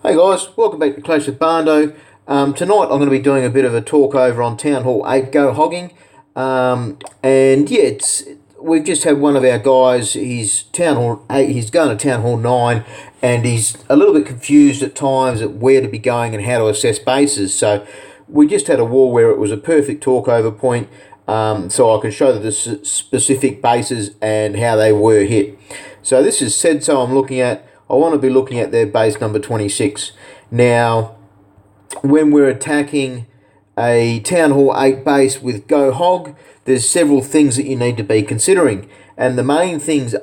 Hey guys, welcome back to Clash with Barndo. Tonight I'm going to be doing a bit of a talk over on Town Hall 8 GoHogging. And yeah, we've just had one of our guys, he's Town Hall 8, he's going to Town Hall 9, and he's a little bit confused at times at where to be going and how to assess bases. So we just had a war where it was a perfect talk over point, so I can show the specific bases and how they were hit. So this is said so I'm looking at. I want to be looking at their base number 26. Now, when we're attacking a Town Hall 8 base with GoHog, there's several things that you need to be considering. And the main things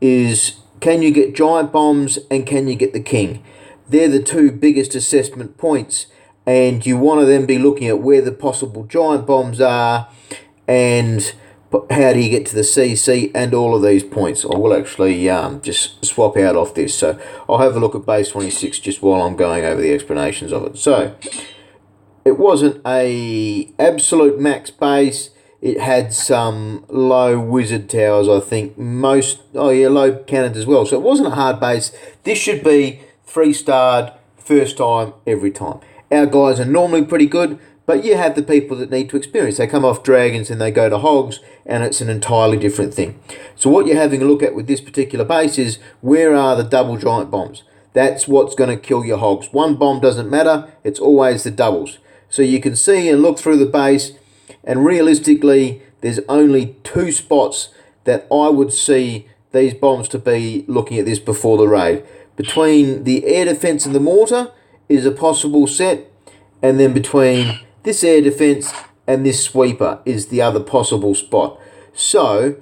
is can you get giant bombs and can you get the king? They're the two biggest assessment points. And you want to then be looking at where the possible giant bombs are and how do you get to the CC and all of these points. I will actually just swap out off this. So I'll have a look at base 26 just while I'm going over the explanations of it. So it wasn't a absolute max base. It had some low wizard towers, I think. Low cannons as well. So it wasn't a hard base. This should be 3-starred first time, every time. Our guys are normally pretty good, but you have the people that need to experience. They come off dragons and they go to hogs, and it's an entirely different thing. So what you're having a look at with this particular base is where are the double giant bombs? That's what's going to kill your hogs. One bomb doesn't matter. It's always the doubles. So you can see and look through the base, and realistically, there's only 2 spots that I would see these bombs to be looking at this before the raid. Between the air defense and the mortar is a possible set, and then between this air defense and this sweeper is the other possible spot. So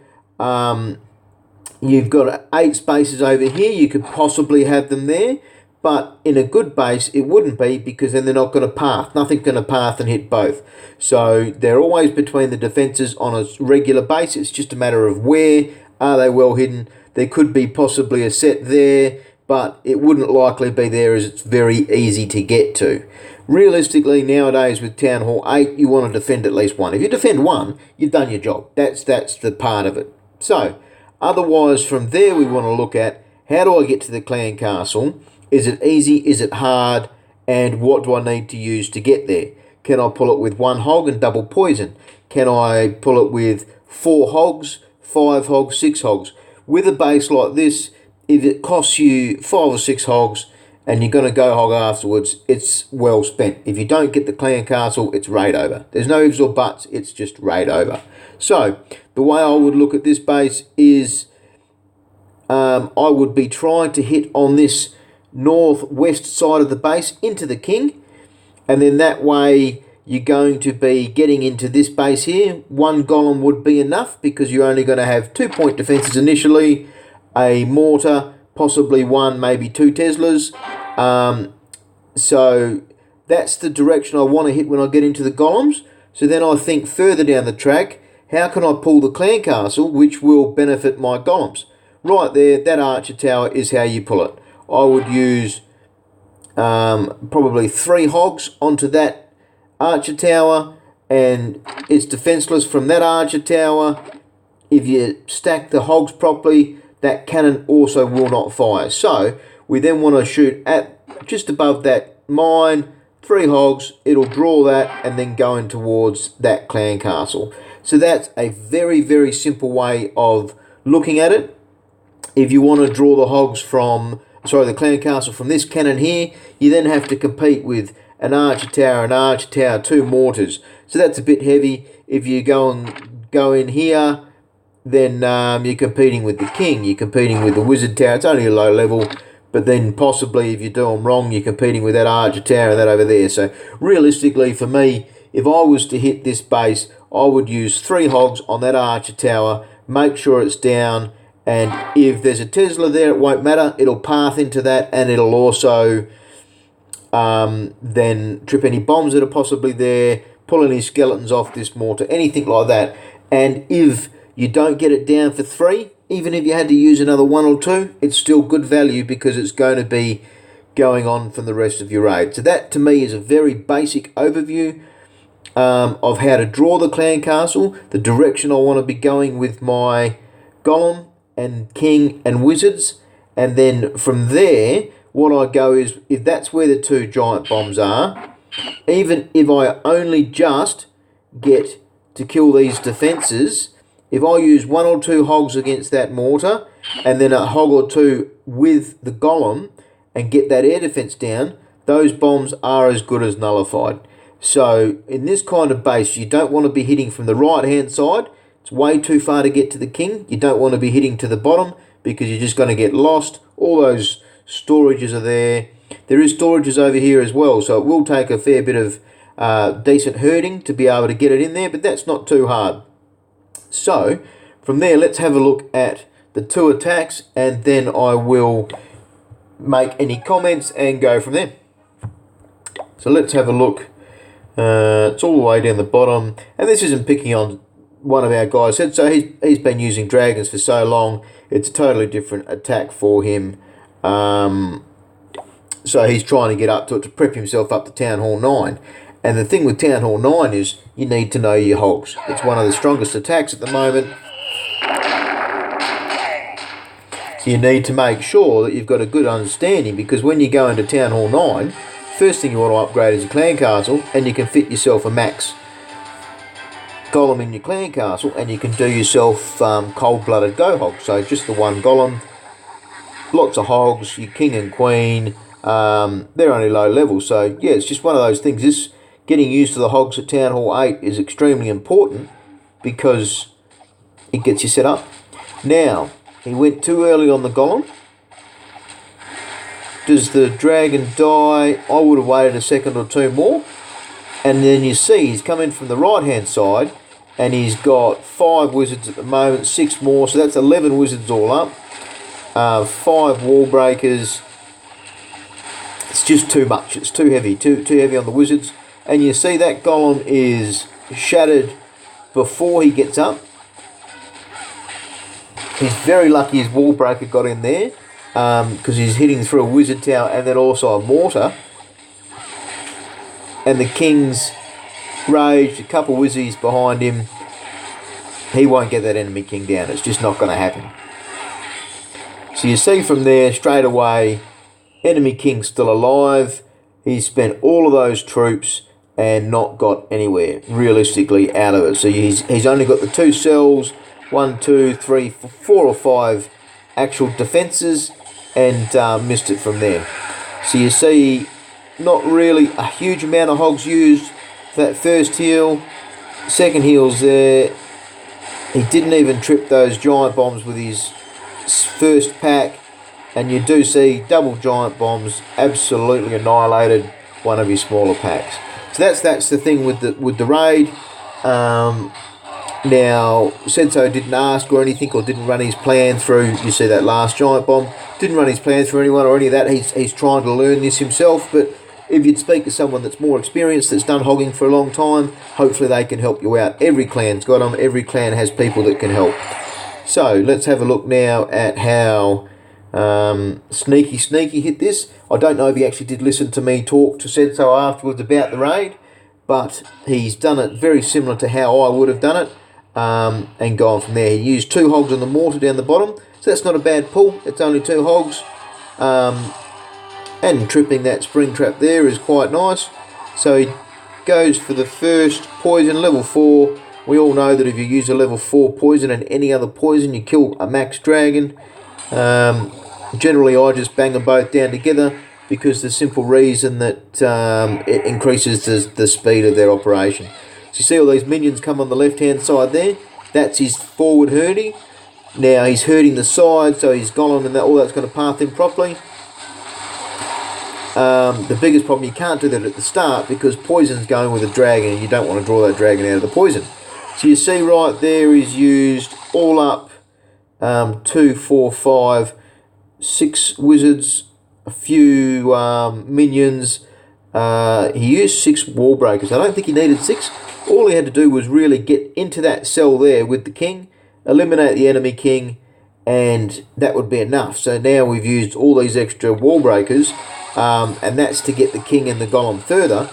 you've got 8 spaces over here. You could possibly have them there, but in a good base it wouldn't be, because then they're not going to path. Nothing's going to path and hit both. So they're always between the defenses on a regular base. It's just a matter of where are they well hidden. There could be possibly a set there, but it wouldn't likely be there as it's very easy to get to. Realistically, nowadays with Town Hall 8, you want to defend at least one. If you defend one, you've done your job. That's the part of it. So, otherwise from there we want to look at how do I get to the clan castle? Is it easy? Is it hard? And what do I need to use to get there? Can I pull it with 1 hog and double poison? Can I pull it with 4 hogs, 5 hogs, 6 hogs? With a base like this, if it costs you 5 or 6 hogs and you're going to go hog afterwards, it's well spent. If you don't get the clan castle, it's raid over. There's no ifs or buts, it's just raid over. So, the way I would look at this base is I would be trying to hit on this northwest side of the base into the king, and then that way you're going to be getting into this base here. 1 golem would be enough, because you're only going to have 2-point defenses initially, a mortar, possibly 1, maybe 2 Teslas. So that's the direction I want to hit when I get into the golems. So then I think further down the track, how can I pull the clan castle, which will benefit my golems? Right there, that archer tower is how you pull it. I would use probably 3 hogs onto that archer tower, and it's defenseless from that archer tower. If you stack the hogs properly, that cannon also will not fire. So we then want to shoot at just above that mine, 3 hogs, it'll draw that and then go in towards that clan castle. So that's a very, very simple way of looking at it. If you want to draw the clan castle from this cannon here, you then have to compete with an archer tower, 2 mortars. So that's a bit heavy. If you go in here, then you're competing with the king, you're competing with the wizard tower. It's only a low level, but then possibly if you do them wrong, you're competing with that archer tower and that over there. So realistically for me, if I was to hit this base, I would use 3 hogs on that archer tower, make sure it's down, and if there's a Tesla there, it won't matter. It'll path into that, and it'll also then trip any bombs that are possibly there, pull any skeletons off this mortar, anything like that. And if you don't get it down for 3, even if you had to use another 1 or 2, it's still good value, because it's going to be going on from the rest of your raid. So that to me is a very basic overview of how to draw the clan castle, the direction I want to be going with my golem and king and wizards, and then from there what I go is, if that's where the 2 giant bombs are, even if I only just get to kill these defences, if I use 1 or 2 hogs against that mortar, and then a hog or 2 with the golem, and get that air defence down, those bombs are as good as nullified. So in this kind of base, you don't want to be hitting from the right hand side. It's way too far to get to the king. You don't want to be hitting to the bottom because you're just going to get lost. All those storages are there. There is storages over here as well, so it will take a fair bit of decent herding to be able to get it in there, but that's not too hard. So from there, let's have a look at the 2 attacks, and then I will make any comments and go from there. So let's have a look. It's all the way down the bottom, and this isn't picking on one of our guys. So he's been using dragons for so long, it's a totally different attack for him. So he's trying to get up to it to prep himself up to Town Hall 9. And the thing with Town Hall 9 is you need to know your hogs. It's one of the strongest attacks at the moment. So you need to make sure that you've got a good understanding, because when you go into Town Hall 9, first thing you want to upgrade is your clan castle, and you can fit yourself a max golem in your clan castle, and you can do yourself cold-blooded GoHog. So just the 1 golem, lots of hogs, your king and queen. They're only low level, so yeah, it's just one of those things. This getting used to the hogs at Town Hall 8 is extremely important because it gets you set up. Now, he went too early on the golem. Does the dragon die? I would have waited a second or 2 more. And then you see he's coming from the right hand side, and he's got 5 wizards at the moment, 6 more, so that's 11 wizards all up. 5 wall breakers. It's just too much. It's too heavy. Too heavy on the wizards. And you see that golem is shattered before he gets up. He's very lucky his wall breaker got in there, because he's hitting through a wizard tower and then also a mortar. And the king's raged, a couple of wizards behind him. He won't get that enemy king down. It's just not going to happen. So you see from there straight away, enemy king still alive. He's spent all of those troops and not got anywhere realistically out of it. So he's only got the 2 cells, 1, 2, 3, 4 or 5 actual defences, and missed it from there. So you see, not really a huge amount of hogs used for that first heal. Second heal's there. He didn't even trip those giant bombs with his first pack, and you do see double giant bombs absolutely annihilated one of his smaller packs. So that's the thing with the raid. Now, Th8 didn't ask or anything, or didn't run his plan through. You see that last giant bomb, didn't run his plan through anyone or any of that. He's trying to learn this himself, but if you'd speak to someone that's more experienced, that's done hogging for a long time, hopefully they can help you out. Every clan's got them. Every clan has people that can help. So let's have a look now at how Sneaky hit this. I don't know if he actually did listen to me talk to Th8 afterwards about the raid, but he's done it very similar to how I would have done it, and gone from there. He used 2 hogs on the mortar down the bottom, so that's not a bad pull. It's only 2 hogs. And tripping that spring trap there is quite nice. So he goes for the first poison, level 4. We all know that if you use a level 4 poison and any other poison, you kill a max dragon. Generally, I just bang them both down together because the simple reason that it increases the speed of their operation. So you see all these minions come on the left-hand side there. That's his forward herding. Now he's herding the side, so his golem and all that's going to path in properly. The biggest problem, you can't do that at the start because poison's going with a dragon and you don't want to draw that dragon out of the poison. So you see right there he's used all up 2, 4, 5, 6 wizards, a few minions. He used 6 wall breakers. I don't think he needed 6. All he had to do was really get into that cell there with the king, eliminate the enemy king, and that would be enough. So now we've used all these extra wall breakers, and that's to get the king and the golem further.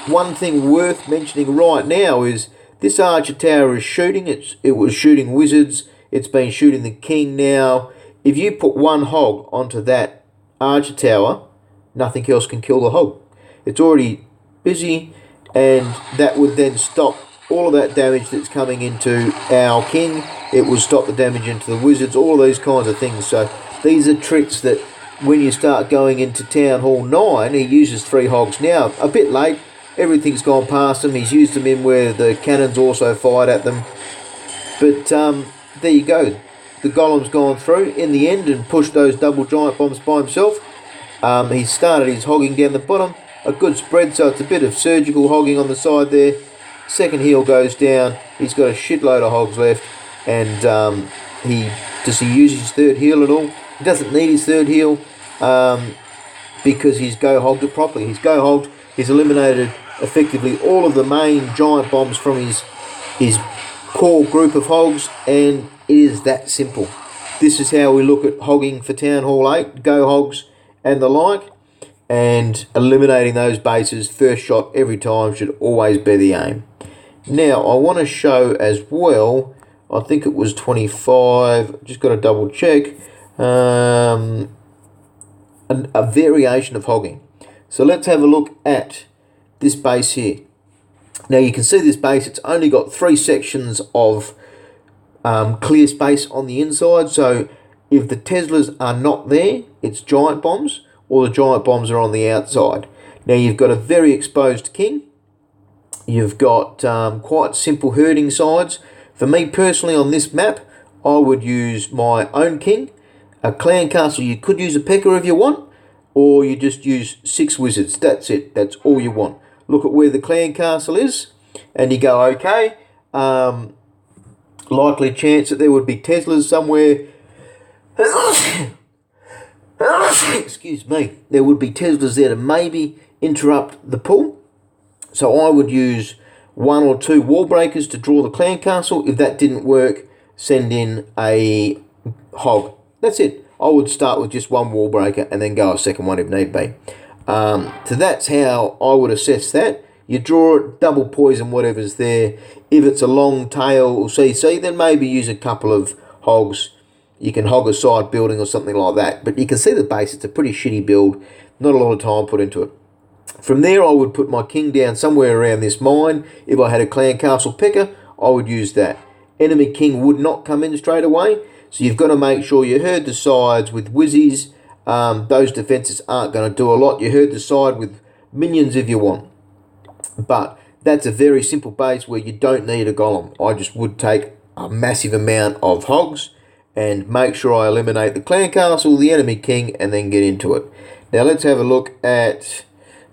One thing worth mentioning right now is this archer tower is shooting. It was shooting wizards. It's been shooting the king now. If you put 1 hog onto that archer tower, nothing else can kill the hog. It's already busy, and that would then stop all of that damage that's coming into our king. It will stop the damage into the wizards, all these kinds of things. So these are tricks that when you start going into Town Hall 9, he uses 3 hogs. Now, a bit late, everything's gone past him. He's used them in where the cannons also fired at them. But there you go. The golem's gone through in the end and pushed those double giant bombs by himself. He started his hogging down the bottom. A good spread, so it's a bit of surgical hogging on the side there. Second heel goes down. He's got a shitload of hogs left. And does he use his third heel at all? He doesn't need his third heel because he's go-hogged it properly. He's go-hogged. He's eliminated effectively all of the main giant bombs from his core group of hogs, and it is that simple. This is how we look at hogging for Town Hall 8, go-hogs and the like, and eliminating those bases first shot every time should always be the aim. Now, I want to show as well, I think it was 25, just got to double check, a variation of hogging. So let's have a look at this base here. Now you can see this base, it's only got 3 sections of clear space on the inside. So if the Teslas are not there, it's giant bombs, or the giant bombs are on the outside. Now you've got a very exposed king. You've got quite simple herding sides. For me personally on this map, I would use my own king, a clan castle. You could use a P.E.K.K.A if you want, or you just use 6 wizards. That's it. That's all you want. Look at where the clan castle is, and you go, okay, likely chance that there would be Teslas somewhere. Excuse me. There would be Teslas there to maybe interrupt the pull. So I would use 1 or 2 wall breakers to draw the clan castle. If that didn't work, send in a hog. That's it. I would start with just 1 wall breaker and then go a second one if need be. So that's how I would assess that. You draw it, double poison whatever's there. If it's a long tail or CC, then maybe use a couple of hogs. You can hog a side building or something like that. But you can see the base, it's a pretty shitty build. Not a lot of time put into it. From there, I would put my king down somewhere around this mine. If I had a clan castle P.E.K.K.A, I would use that. Enemy king would not come in straight away. So you've got to make sure you herd the sides with wizzies. Those defenses aren't going to do a lot. You herd the side with minions if you want. But that's a very simple base where you don't need a golem. I just would take a massive amount of hogs and make sure I eliminate the clan castle, the enemy king, and then get into it. Now let's have a look at...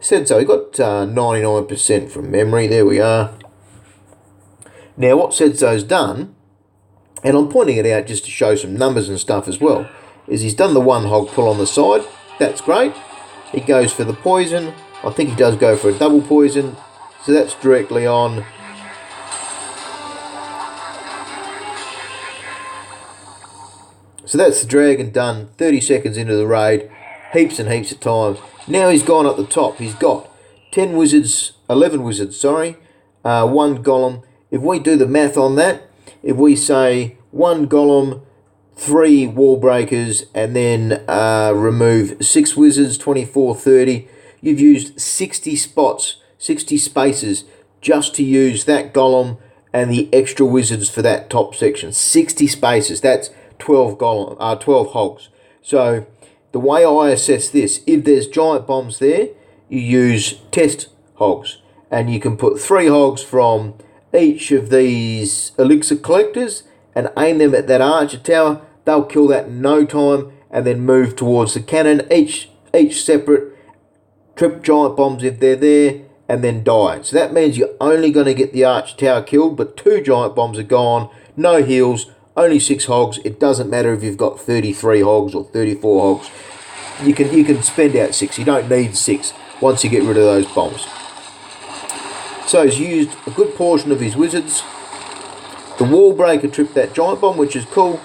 Said so, we got 99% from memory. There we are. Now what Said so's done, and I'm pointing it out just to show some numbers and stuff as well, is he's done the 1 hog pull on the side. That's great. He goes for the poison. I think he does go for a double poison. So that's directly on. So that's the dragon done. 30 seconds into the raid. Heaps and heaps of time. Now he's gone up the top. He's got 11 wizards, 1 golem. If we do the math on that, if we say 1 golem, 3 wall breakers, and then remove 6 wizards, 24, 30, you've used 60 spots, 60 spaces just to use that golem and the extra wizards for that top section. 60 spaces. That's 12 hogs. So the way I assess this, if there's giant bombs there, you use test hogs. And you can put 3 hogs from each of these elixir collectors and aim them at that archer tower. They'll kill that in no time and then move towards the cannon. Each separate, trip giant bombs if they're there, and then die. So that means you're only going to get the archer tower killed, but 2 giant bombs are gone, no heals, only 6 hogs. It doesn't matter if you've got 33 hogs or 34 hogs. You can spend out 6. You don't need 6 once you get rid of those bombs. So he's used a good portion of his wizards. The wall breaker tripped that giant bomb, which is cool.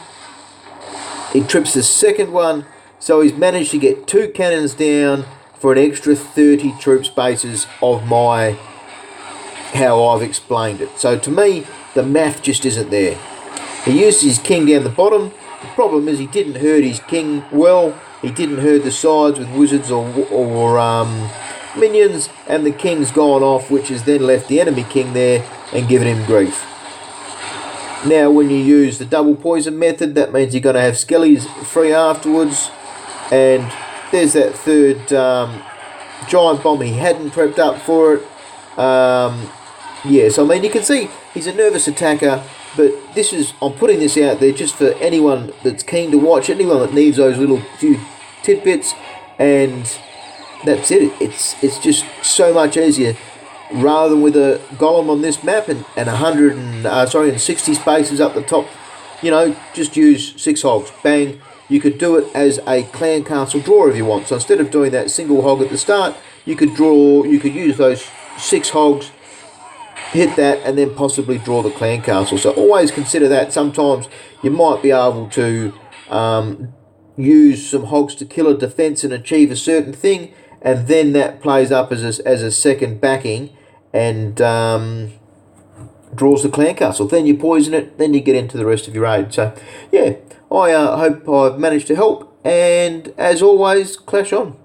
He trips the second one, so he's managed to get 2 cannons down for an extra 30 troop spaces of how I've explained it. So to me, the math just isn't there. He used his king down the bottom. The problem is he didn't herd his king well. he didn't herd the sides with wizards or minions, and the king's gone off, which has then left the enemy king there and given him grief. Now, when you use the double poison method, that means you're going to have skellies free afterwards, and there's that third giant bomb. He hadn't prepped up for it. Yes, I mean, you can see he's a nervous attacker, but I'm putting this out there just for anyone that's keen to watch, anyone that needs those little few tidbits, and that's it. It's just so much easier. Rather than with a golem on this map and 60 spaces up the top, just use 6 hogs. Bang. You could do it as a clan castle draw if you want. So instead of doing that single hog at the start, you could use those 6 hogs, hit that, and then possibly draw the clan castle. So always consider that. Sometimes you might be able to use some hogs to kill a defense and achieve a certain thing, and then that plays up as a second backing and draws the clan castle. Then you poison it, then you get into the rest of your raid. So yeah, I hope I've managed to help, and as always, clash on.